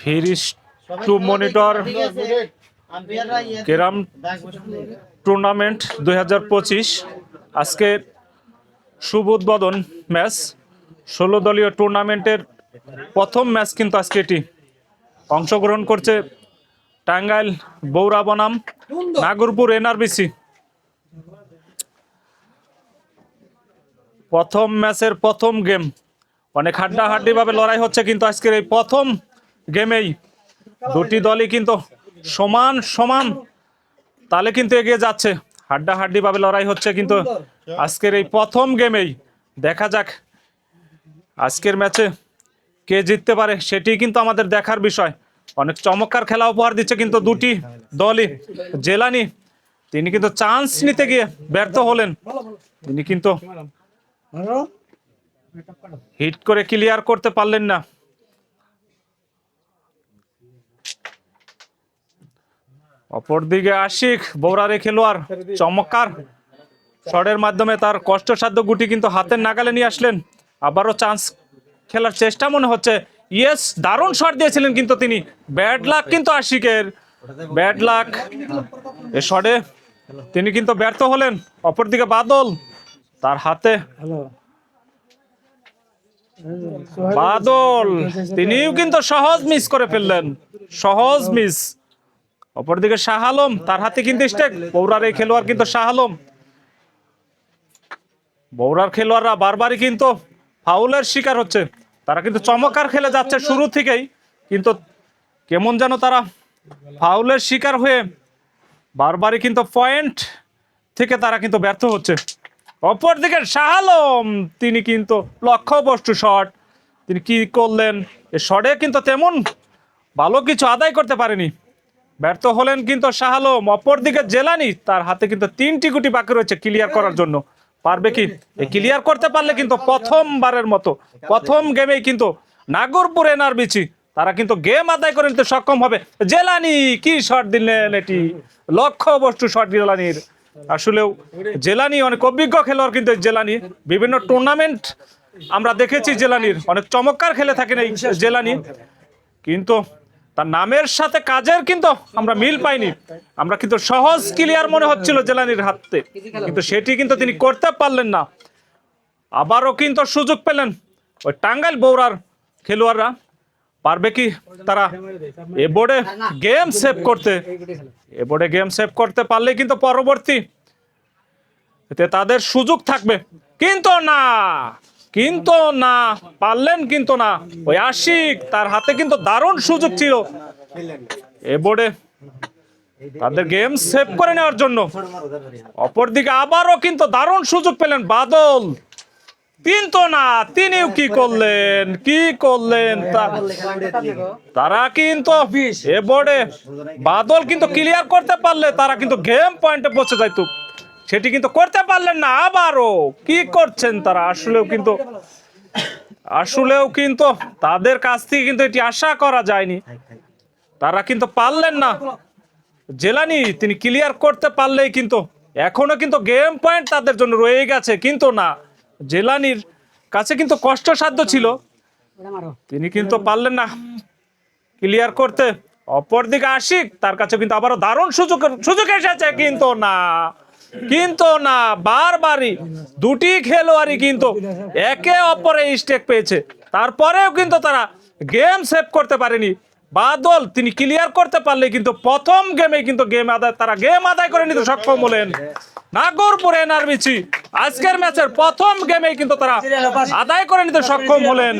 ফিরিস two monitor carrom tournament 2025 আজকে শুভ উদ্বোধন match 16 দলীয় টুর্নামেন্টের প্রথম ম্যাচ কিন্তু আজকে এটি অংশগ্রহণ করছে টাঙ্গাইল বৌরা বনাম নাগরপুর এনআরবিসি। প্রথম ম্যাচের প্রথম গেম অনেক হাড্ডাহাড্ডি ভাবে লড়াই হচ্ছে, কিন্তু আজকের এই প্রথম গেমেই দুটি দলই কিন্তু সমান সমান তালে কিন্তু এগিয়ে যাচ্ছে। হাড্ডাহাড্ডি ভাবে লড়াই হচ্ছে, কিন্তু আজকের এই প্রথম গেমেই দেখা যাক আজকের ম্যাচে কে জিততে পারে, সেটি কিন্তু আমাদের দেখার বিষয়। অনেক চমৎকার খেলা উপহার দিচ্ছে কিন্তু দুটি দলই। জেলানি তিনি কিন্তু চান্স নিতে গিয়ে ব্যর্থ হলেন, তিনি কিন্তু হিট করে ক্লিয়ার করতে পারলেন না। অপরদিকে আশিক বৌরারে খেলোয়াড় চমৎকার শটের মাধ্যমে তার কষ্টসাধ্য গুটি কিন্তু হাতের নাগালে নিয়ে আসলেন। আবারও চান্স খেলার চেষ্টা মনে হচ্ছে। ইয়েস, দারুণ শট দিয়েছিলেন কিন্তু তিনি। ব্যাড লাক কিন্তু আশিকের, ব্যাড লাক। এ শটে তিনি কিন্তু ব্যর্থ হলেন। অপরদিকে বাদল, তার হাতে বাদল তিনিও কিন্তু সহজ মিস করে ফেললেন, সহজ মিস। অপরদিকে শাহ আলম, তার হাতে কিন্তু স্টেক। বৌরার এই খেলোয়াড় কিন্তু শাহ আলম, বৌরার খেলোয়াড়রা বারবারই কিন্তু ফাউলের শিকার হচ্ছে। তারা কিন্তু চমৎকার খেলে যাচ্ছে শুরু থেকেই, কিন্তু কেমন যেন তারা ফাউলের শিকার হয়ে বারবারই কিন্তু পয়েন্ট থেকে তারা কিন্তু ব্যর্থ হচ্ছে। অপরদিকে শাহ আলম, তিনি কিন্তু লক্ষ্যবস্তু শট, তিনি কি করলেন, এ শটে কিন্তু তেমন ভালো কিছু আদায় করতে পারেনি, ব্যর্থ হলেন কিন্তু শাহ আলম। অপরদিকে জেলানি, তার হাতে কিন্তু 3টি গুটি বাকি রয়েছে ক্লিয়ার করার জন্য। পারবে কি? ক্লিয়ার করতে পারলে কিন্তু প্রথমবারের মতো প্রথম গেমেই কিন্তু নাগরপুর এনআরবিসি তারা কিন্তু গেম আদায় করে নিতে সক্ষম হবে। জেলানি কি শট দিলেন, এটি লক্ষ্যবস্তু শট জেলানির। আসলেও জেলানি অনেক অভিজ্ঞ খেলোয়াড়, কিন্তু জেলানি বিভিন্ন টুর্নামেন্ট আমরা দেখেছি, জেলানির অনেক চমৎকার খেলে থাকেন এই জেলানি, কিন্তু তার নামের সাথে কাজের কিন্তু আমরা মিল পাইনি। আমরা কিন্তু সহজ ক্লিয়ার মনে হচ্ছিল জেলানির হাতে, কিন্তু সেটি কিন্তু তিনি করতে পারলেন না। আবারও কিন্তু সুযোগ পেলেন ওই টাঙ্গাইল বৌরার খেলোয়াড়রা। পারবে কি তারা এ বোর্ডে গেম সেভ করতে? এ বোর্ডে গেম সেভ করতে পারলে কিন্তু পরবর্তী এতে তাদের সুযোগ থাকবে, কিন্তু না, কিন্তু না পারলেন, কিন্তু না। ওই আশিক, তার হাতে কিন্তু দারুণ সুযোগ ছিল এ বোর্ডে তাদের গেম সেভ করে নেওয়ার জন্য। অপরদিকে আবারও কিন্তু দারুণ সুযোগ পেলেন বাদল, কিন্তু না, তিনিও কি করলেন, কি করলেন তারা কিন্তু এ বোর্ডে বাদল কিন্তু ক্লিয়ার করতে পারলে তারা কিন্তু গেম পয়েন্টে পৌঁছে যাইত, সেটি কিন্তু করতে পারলেন না। আবারও কি করছেন তারা? আসলেও কিন্তু তাদের কাছ থেকে কিন্তু এটি আশা করা যায়নি, তারা কিন্তু পারলেন না। জেলানি তিনি ক্লিয়ার করতে পারলেই কিন্তু এখনো কিন্তু গেম পয়েন্ট তাদের জন্য রয়ে গেছে, কিন্তু না, জেলানির কাছে কিন্তু কষ্টসাধ্য ছিল, তিনি কিন্তু পারলেন না ক্লিয়ার করতে। অপরদিকে আশিক, তার কাছে কিন্তু আবারও দারুণ সুযোগ এসেছে, কিন্তু না, কিন্তু না, বারবারই দুটি খেলোয়াড়ই কিন্তু একে অপরে স্টেক পেয়েছে, তারপরেও কিন্তু তারা গেম সেভ করতে পারেনি। বাদল তিনি ক্লিয়ার করতে পারলে কিন্তু প্রথম গেমে কিন্তু তারা গেম আদায় করে নিতে সক্ষম হলেন। নাগরপুর এনআরবিসি আজকের ম্যাচের প্রথম গেমে কিন্তু তারা আদায় করে নিতে সক্ষম হলেন।